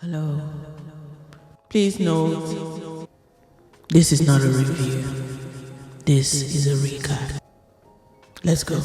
Hello. Please note, this is not a review. This is a recap. Let's go.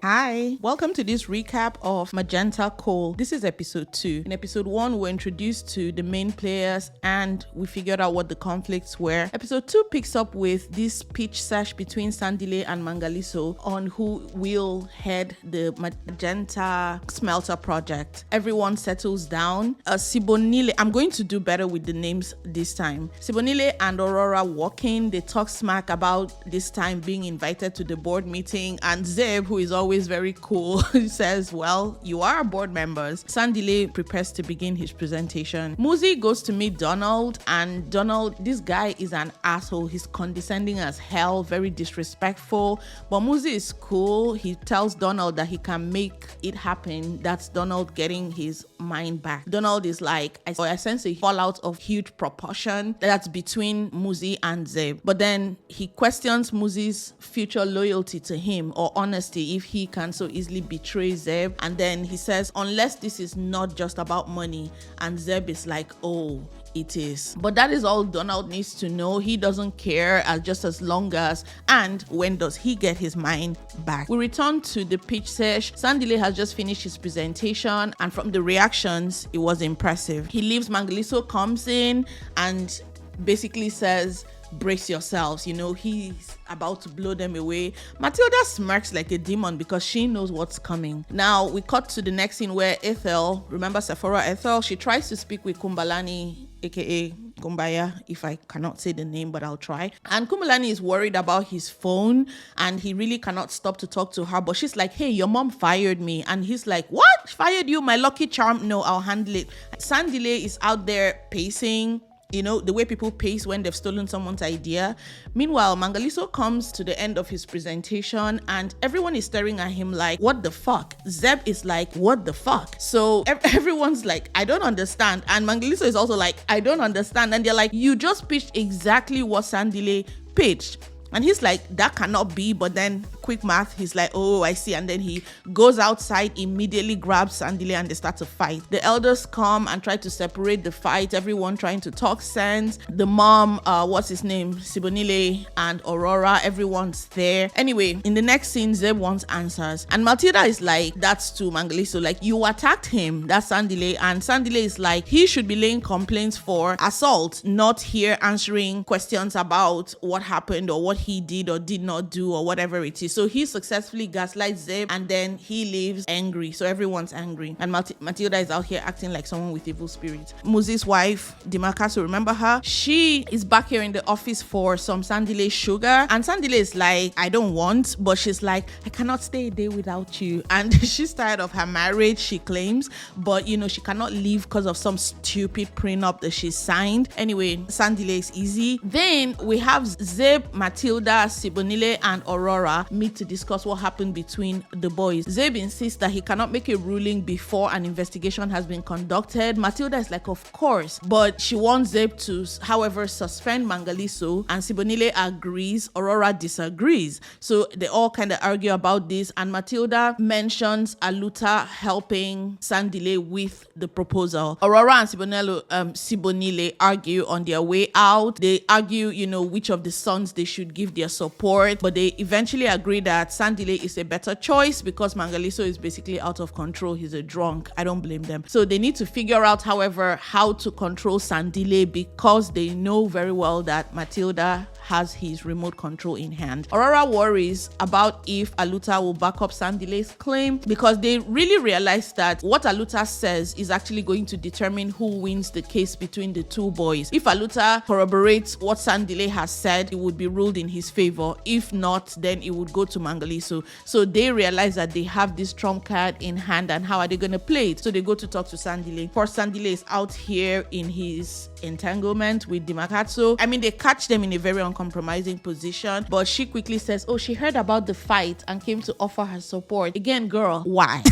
Hi, welcome to this recap of Magenta Cole. This is episode 2. In episode 1, we're introduced to the main players and we figured out what the conflicts were. Episode 2 picks up with this pitch sesh between Sandile and Mangaliso on who will head the Magenta smelter project. Everyone settles down. Sibonile, I'm going to do better with the names this time. Sibonile and Aurora walk in. They talk smack about this time being invited to the board meeting, and Zeb, who is always very cool, says, well, you are board members. Sandile prepares to begin his presentation. Muzi goes to meet Donald, and Donald, this guy is an asshole. He's condescending as hell, very disrespectful, but Muzi is cool. He tells Donald that he can make it happen. That's Donald getting his mind back. Donald is like, I sense a fallout of huge proportion that's between Muzi and Zeb, but then he questions Muzi's future loyalty to him or honesty if he can so easily betray Zeb. And then he says, unless this is not just about money. And Zeb is like, oh, it is. But that is all Donald needs to know. He doesn't care as long as, and when does he get his mind back. We return to the pitch sesh. Sandile has just finished his presentation, and from the reactions, it was impressive. He leaves. Mangaliso comes in and basically says, brace yourselves, he's about to blow them away. Matilda smirks like a demon because she knows what's coming. Now we cut to the next scene where Ethel, remember Sephora Ethel, she tries to speak with Kumbalani, aka Kumbaya, if I cannot say the name, but I'll try. And Kumbalani is worried about his phone and he really cannot stop to talk to her, but she's like, hey, your mom fired me. And he's like, what? Fired you? My lucky charm? No, I'll handle it. Sandile is out there pacing, the way people pace when they've stolen someone's idea. Meanwhile, Mangaliso comes to the end of his presentation and everyone is staring at him like, what the fuck? Zeb is like, what the fuck? So everyone's like, I don't understand. And Mangaliso is also like, I don't understand. And they're like, you just pitched exactly what Sandile pitched. And he's like, that cannot be. But then quick math, he's like, oh, I see. And then he goes outside, immediately grabs Sandile and they start to fight. The elders come and try to separate the fight, everyone trying to talk sense. The mom, what's his name? Sibonile and Aurora, everyone's there. Anyway, in the next scene, Zeb wants answers. And Matilda is like, that's to Mangaliso, like, you attacked him, that's Sandile. And Sandile is like, he should be laying complaints for assault, not here answering questions about what happened or what he did or did not do or whatever it is. So he successfully gaslights Zeb and then he leaves angry. So everyone's angry. And Matilda is out here acting like someone with evil spirit. Muzi's wife, Dimarcaso, remember her? She is back here in the office for some Sandile sugar. And Sandile is like, I don't want, but she's like, I cannot stay a day without you. And she's tired of her marriage, she claims, but she cannot leave because of some stupid prenup that she signed. Anyway, Sandile is easy. Then we have Zeb, Matilda, Sibonile, and Aurora meet to discuss what happened between the boys. Zeb insists that he cannot make a ruling before an investigation has been conducted. Matilda is like, of course, but she wants Zeb to, however, suspend Mangaliso, and Sibonile agrees. Aurora disagrees. So they all kind of argue about this, and Matilda mentions Aluta helping Sandile with the proposal. Aurora and Sibonile argue on their way out. They argue, which of the sons they should give their support, but they eventually agree that Sandile is a better choice because Mangaliso is basically out of control. He's a drunk. I don't blame them. So they need to figure out, however, how to control Sandile because they know very well that Matilda has his remote control in hand. Aurora worries about if Aluta will back up Sandile's claim because they really realize that what Aluta says is actually going to determine who wins the case between the two boys. If Aluta corroborates what Sandile has said, it would be ruled in his favor. If not, then it would go to Mangaliso. So they realize that they have this trump card in hand and how are they going to play it? So they go to talk to Sandile. Poor Sandile is out here in his entanglement with Dimarcaso. They catch them in a very uncompromising position, but she quickly says, oh, she heard about the fight and came to offer her support. Again, girl, why?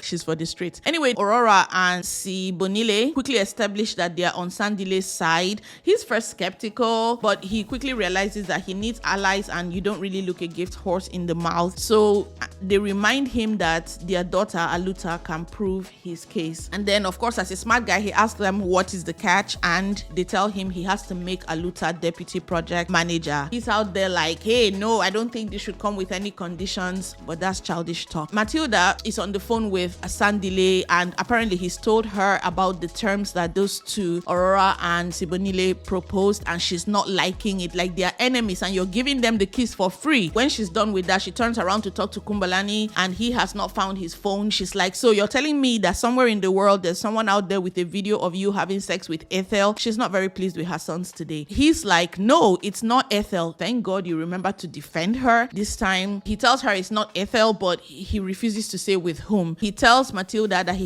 She's for the streets. Anyway, Aurora and Sibonile quickly establish that they are on Sandile's side. He's first skeptical, but he quickly realizes that he needs allies and you don't really look a gift horse in the mouth. So they remind him that their daughter Aluta can prove his case. And then, of course, as a smart guy, he asks them what is the catch, and they tell him he has to make Aluta deputy project manager. He's out there like, hey, no, I don't think this should come with any conditions, but that's childish talk. Matilda is on the phone with Sandile, and apparently he's told her about the terms that those two, Aurora and Sibonile, proposed, and she's not liking it. Like, they're enemies and you're giving them the keys for free. When she's done with that, she turns around to talk to Kumbalani and he has not found his phone. She's like, so you're telling me that somewhere in the world there's someone out there with a video of you having sex with Ethel? She's not very pleased with her sons today. He's like, no, it's not Ethel. Thank God you remember to defend her. This time he tells her it's not Ethel, but he refuses to say with whom. He tells Matilda that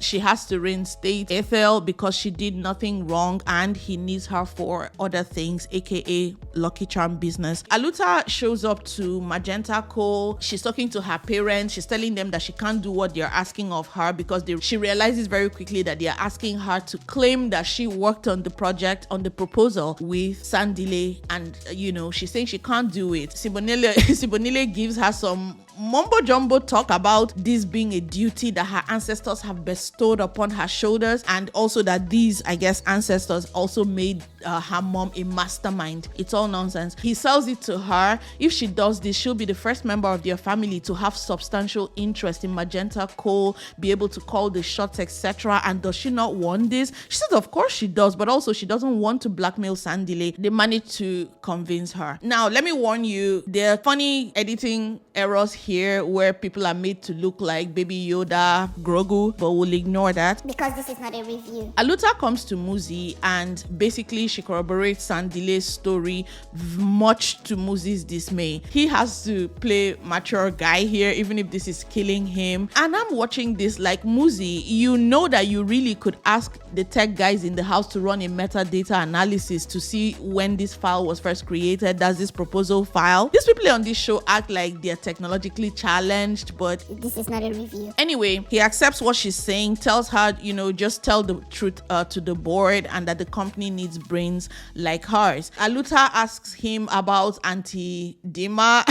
she has to reinstate Ethel because she did nothing wrong and he needs her for other things, aka Lucky Charm business. Aluta shows up to Magenta Cole. She's talking to her parents. She's telling them that she can't do what they're asking of her because she realizes very quickly that they're asking her to claim that she worked on the project, on the proposal with Sandile, and she's saying she can't do it. Sibonile gives her some mumbo jumbo talk about this being a duty that her ancestors have bestowed upon her shoulders, and also that these, I guess, ancestors also made her mom a mastermind. It's all nonsense. He sells it to her. If she does this, she'll be the first member of their family to have substantial interest in Magenta Cole, be able to call the shots, etc. And does she not want this? She says of course she does, but also she doesn't want to blackmail Sandile. They managed to convince her. Now let me warn you, there are funny editing errors here where people are made to look like Baby Yoda, Grogu, but we'll ignore that because this is not a review. Aluta comes to Muzi and basically she corroborates Sandile's story, much to Muzi's dismay. He has to play mature guy here, even if this is killing him. And I'm watching this like, Muzi, you know that you really could ask the tech guys in the house to run a metadata analysis to see when this file was first created. That's this proposal file. These people on this show act like they're technologically challenged, but this is not a review. Anyway, he accepts what she's saying, tells her, just tell the truth to the board and that the company needs brains like hers. Aluta asks him about Auntie Dima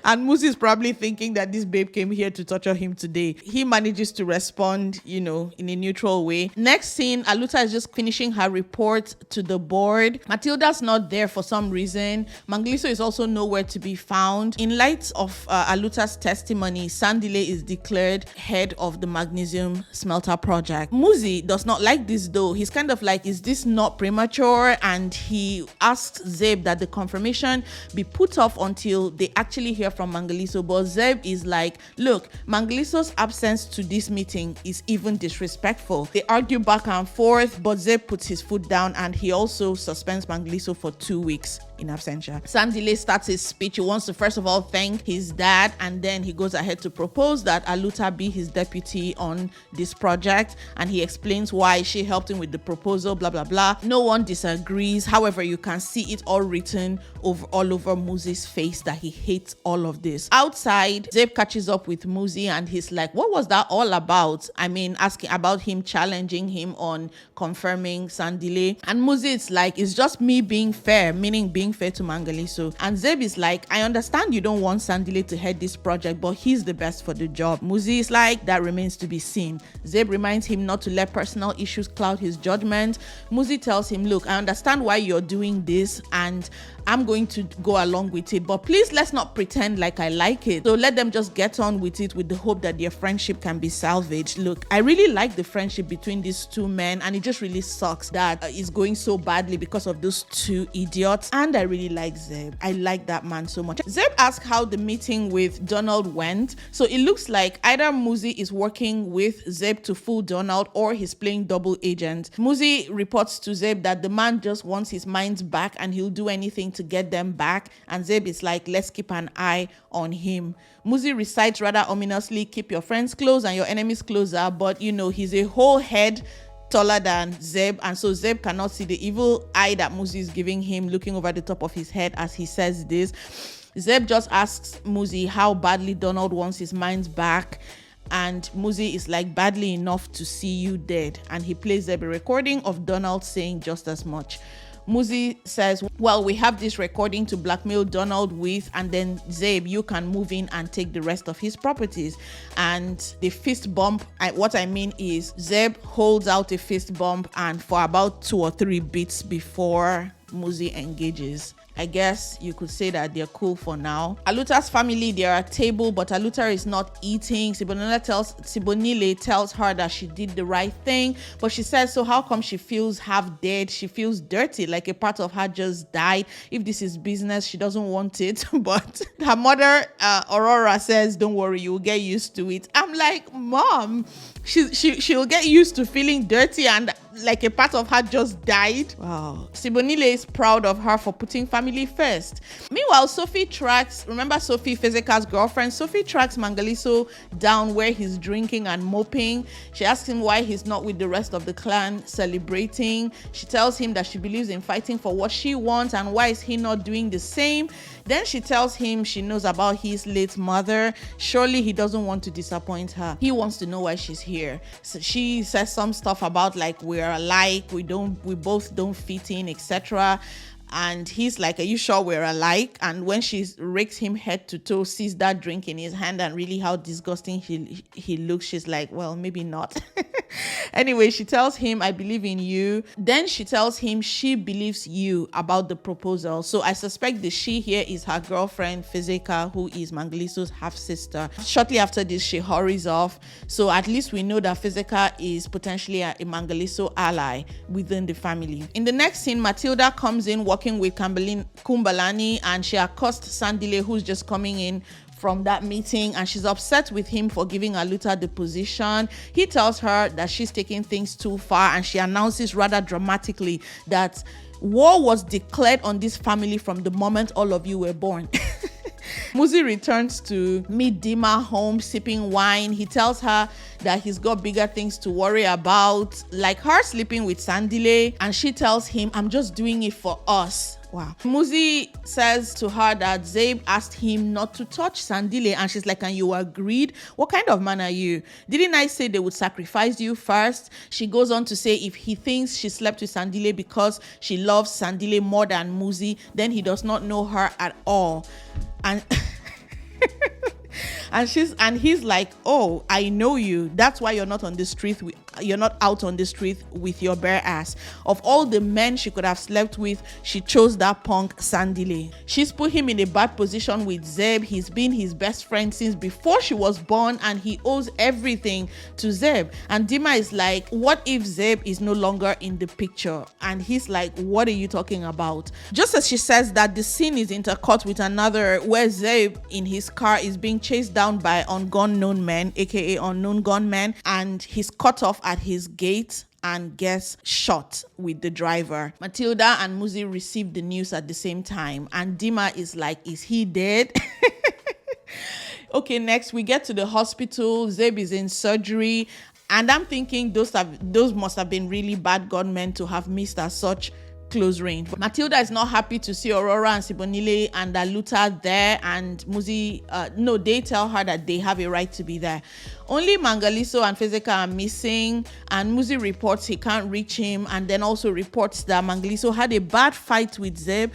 and Muzi is probably thinking that this babe came here to torture him today. He manages to respond, in a neutral way. Next scene, Aluta is just finishing her report to the board. Matilda's not there for some reason. Mangliso is also nowhere to be found. In light of Aluta's testimony, Sandile is declared head of the magnesium smelter project. Muzi does not like this though. He's kind of like, is this not premature? And he asks Zeb that the confirmation be put off until they actually hear from Mangliso. But Zeb is like, look, Mangliso's absence to this meeting is even disrespectful. They argue back and forth, but Zeb puts his foot down and he also suspends Mangliso for 2 weeks in absentia. Sandile starts his speech. He wants to first of all thank his dad, and then he goes ahead to propose that Aluta be his deputy on this project, and he explains why she helped him with the proposal, blah blah blah. No one disagrees. However, you can see it all written all over Muzi's face that he hates all of this. Outside, Zeb catches up with Muzi and he's like, what was that all about? I mean, asking about him challenging him on confirming Sandile, and Muzi is like, it's just me being fair, meaning being fair to Mangliso. And Zeb is like, I understand you don't want Sandile to head this project, but he's the best for the job. Muzi is like, that remains to be seen. Zeb reminds him not to let personal issues cloud his judgment. Muzi tells him, look, I understand why you're doing this and I'm going to go along with it, but please let's not pretend like I like it. So let them just get on with it with the hope that their friendship can be salvaged. Look, I really like the friendship between these two men, and it just really sucks that it's going so badly because of those two idiots. And I really like Zeb. I like that man so much. Zeb asked how the meeting with Donald went. So it looks like either Muzi is working with Zeb to fool Donald or he's playing double agent. Muzi reports to Zeb that the man just wants his minds back and he'll do anything to get them back, and Zeb is like, let's keep an eye on him. Muzi recites rather ominously, keep your friends close and your enemies closer, but he's a whole head taller than Zeb, and so Zeb cannot see the evil eye that Muzi is giving him, looking over the top of his head as he says this. Zeb just asks Muzi how badly Donald wants his minds back, And Muzi is like, badly enough to see you dead. And he plays a recording of Donald saying just as much. Muzi says, well, we have this recording to blackmail Donald with, and then Zabe, you can move in and take the rest of his properties. And the fist bump, what I mean is Zabe holds out a fist bump, and for about 2 or 3 beats before Muzi engages. I guess you could say that they're cool for now. Aluta's family, they're at table, but Aluta is not eating. Sibonile tells her that she did the right thing, but she says, so how come she feels half dead? She feels dirty, like a part of her just died. If this is business, she doesn't want it. But her mother, Aurora, says, don't worry, you'll get used to it. I'm like, Mom, she'll get used to feeling dirty and like a part of her just died. Wow. Sibonile is proud of her for putting family first. Meanwhile, Sophie tracks, remember Sophie, Fezeka's girlfriend? Sophie tracks Mangaliso down where he's drinking and moping. She asks him why he's not with the rest of the clan celebrating. She tells him that she believes in fighting for what she wants, and why is he not doing the same? Then she tells him she knows about his late mother. Surely he doesn't want to disappoint her. He wants to know why she's here. So she says some stuff about like we're alike, we both don't fit in, etc. And he's like, are you sure we're alike? And when she rakes him head to toe, sees that drink in his hand and really how disgusting he looks, she's like, well, maybe not. Anyway, she tells him, I believe in you. Then she tells him she believes you about the proposal. So I suspect the she here is her girlfriend, Fezeka, who is Mangaliso's half-sister. Shortly after this, she hurries off. So at least we know that Fezeka is potentially a Mangaliso ally within the family. In the next scene, Matilda comes in working with Kumbalani, and she accosts Sandile, who's just coming in from that meeting, and she's upset with him for giving Aluta the position. He tells her that she's taking things too far, and she announces rather dramatically that war was declared on this family from the moment all of you were born. Muzi returns to meet Dima home sipping wine. He tells her that he's got bigger things to worry about, like her sleeping with Sandile, and she tells him, I'm just doing it for us. Wow. Muzi says to her that Zabe asked him not to touch Sandile, and she's like, and you agreed? What kind of man are you? Didn't I say they would sacrifice you first? She goes on to say if he thinks she slept with Sandile because she loves Sandile more than Muzi, then he does not know her at all. And and he's like, oh, I know you. That's why you're not on the street. You're not out on the street with your bare ass. Of all the men she could have slept with, she chose that punk Sandile. She's put him in a bad position with Zeb. He's been his best friend since before she was born, and he owes everything to Zeb. And Dima is like, what if Zeb is no longer in the picture? And he's like, what are you talking about? Just as she says that, the scene is intercut with another where Zeb in his car is being chased down by unknown men, aka unknown gunmen, and he's cut off at his gate and gets shot with the driver. Matilda and Muzi receive the news at the same time, and Dima is like, is he dead? Okay, next we get to the hospital. Zeb is in surgery, and I'm thinking those must have been really bad gunmen to have missed at such close range. Matilda is not happy to see Aurora and Sibonile and Aluta there, and Muzi, they tell her that they have a right to be there. Only Mangaliso and Fezeka are missing, and Muzi reports he can't reach him, and then also reports that Mangaliso had a bad fight with Zeb,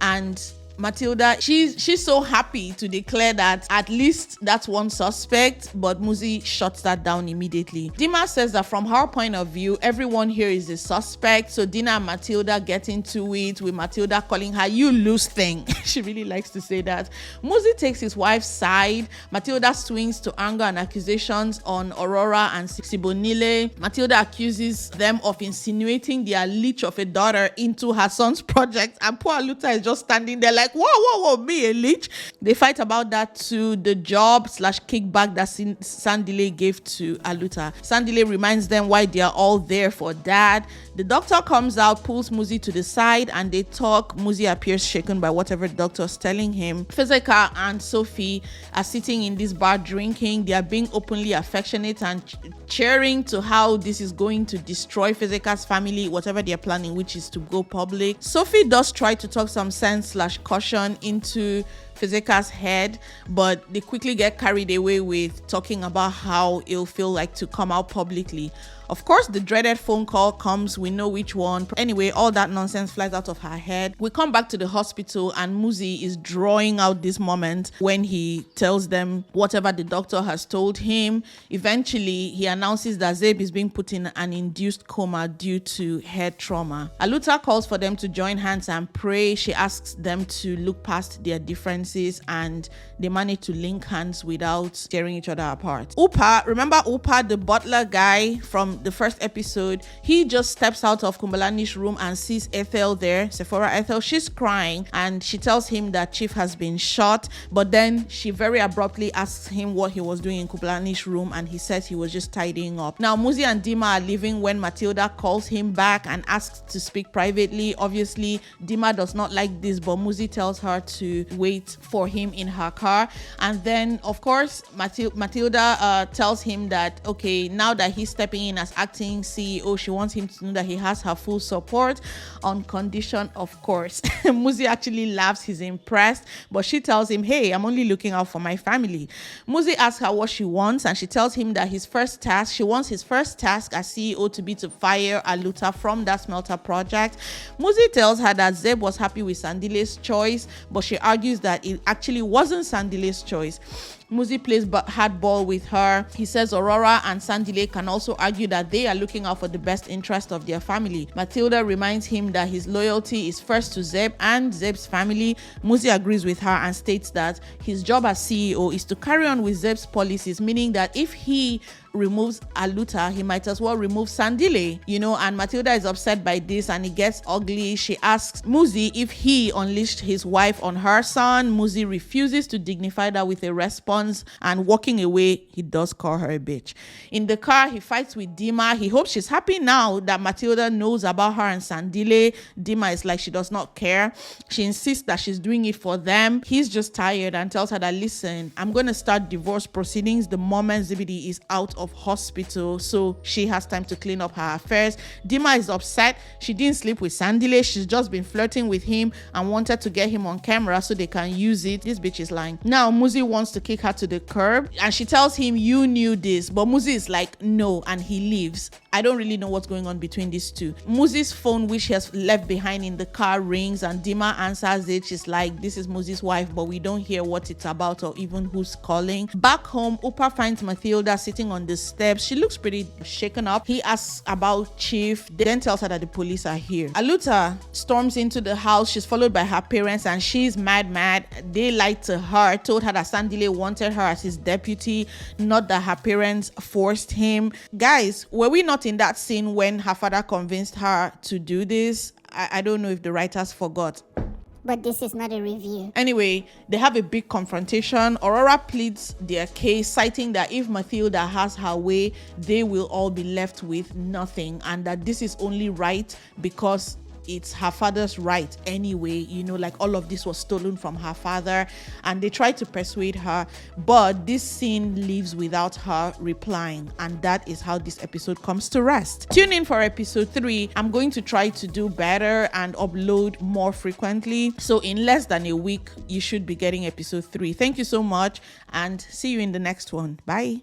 and Matilda, she's so happy to declare that at least that's one suspect, but Muzi shuts that down immediately. Dima says that from her point of view, everyone here is a suspect. So Dina and Matilda get into it, with Matilda calling her, you loose thing. She really likes to say that. Muzi takes his wife's side. Matilda swings to anger and accusations on Aurora and Sibonile. Matilda accuses them of insinuating their leech of a daughter into her son's project, and poor Aluta is just standing there like, whoa, me a leech? They fight about that too, the job/kickback that Sandile gave to Aluta. Sandile reminds them why they are all there for dad. The doctor comes out, pulls Muzi to the side, and they talk. Muzi appears shaken by whatever the doctor's telling him. Fezeka and Sophie are sitting in this bar drinking. They are being openly affectionate and cheering to how this is going to destroy Fezeka's family, whatever they're planning, which is to go public. Sophie does try to talk some sense/caution into Fizika's head, but they quickly get carried away with talking about how it'll feel like to come out publicly. Of course, the dreaded phone call comes. We know which one. Anyway, all that nonsense flies out of her head. We come back to the hospital and Muzi is drawing out this moment when he tells them whatever the doctor has told him. Eventually, he announces that Zeb is being put in an induced coma due to head trauma. Aluta calls for them to join hands and pray. She asks them to look past their differences and they manage to link hands without tearing each other apart. Upa, remember Upa, the butler guy from the first episode? He just steps out of Kumbalani's room and sees Ethel there, Sephora Ethel. She's crying and she tells him that Chief has been shot, but then she very abruptly asks him what he was doing in Kumbalani's room and he says he was just tidying up. Now Muzi and Dima are leaving when Matilda calls him back and asks to speak privately. Obviously Dima does not like this, but Muzi tells her to wait for him in her car. And then of course Matilda tells him that okay, now that he's stepping in as acting CEO, she wants him to know that he has her full support on condition, of course. Muzi actually laughs, he's impressed, but she tells him, hey, I'm only looking out for my family. Muzi asks her what she wants and she tells him that she wants his first task as CEO to be to fire Aluta from that smelter project. Muzi tells her that Zeb was happy with Sandile's choice, but she argues that it actually wasn't Sandile's choice. Muzi plays hardball with her. He says Aurora and Sandile can also argue that they are looking out for the best interest of their family. Matilda reminds him that his loyalty is first to Zeb and Zeb's family. Muzi agrees with her and states that his job as CEO is to carry on with Zeb's policies, meaning that if he removes Aluta, he might as well remove Sandile, and Matilda is upset by this and it gets ugly. She asks Muzi if he unleashed his wife on her son. Muzi refuses to dignify that with a response, and walking away, he does call her a bitch. In the car, he fights with Dima. He hopes she's happy now that Matilda knows about her and Sandile. Dima is like she does not care. She insists that she's doing it for them. He's just tired and tells her that, listen, I'm going to start divorce proceedings the moment Zibidi is out of hospital, so she has time to clean up her affairs. Dima is upset. She didn't sleep with Sandile. She's just been flirting with him and wanted to get him on camera so they can use it. This bitch is lying. Now Muzi wants to kick her to the curb and she tells him, you knew this, but Muzi is like, no, and he leaves. I don't really know what's going on between these two. Muzi's phone, which he has left behind in the car, rings and Dima answers it. She's like, this is Muzi's wife, but we don't hear what it's about or even who's calling. Back home, Upa finds Matilda sitting on the steps. She looks pretty shaken up. He asks about Chief, then tells her that the police are here. Aluta storms into the house. She's followed by her parents and she's mad. They lied to her, told her that Sandile wanted her as his deputy, not that her parents forced him. Guys, were we not in that scene when her father convinced her to do this? I don't know if the writers forgot. But this is not a review. Anyway, they have a big confrontation. Aurora pleads their case, citing that if Matilda has her way, they will all be left with nothing, and that this is only right because it's her father's right anyway, like all of this was stolen from her father, and they try to persuade her, but this scene leaves without her replying, and that is how this episode comes to rest. Tune in for episode 3. I'm going to try to do better and upload more frequently, so in less than a week you should be getting episode 3. Thank you so much and see you in the next one. Bye.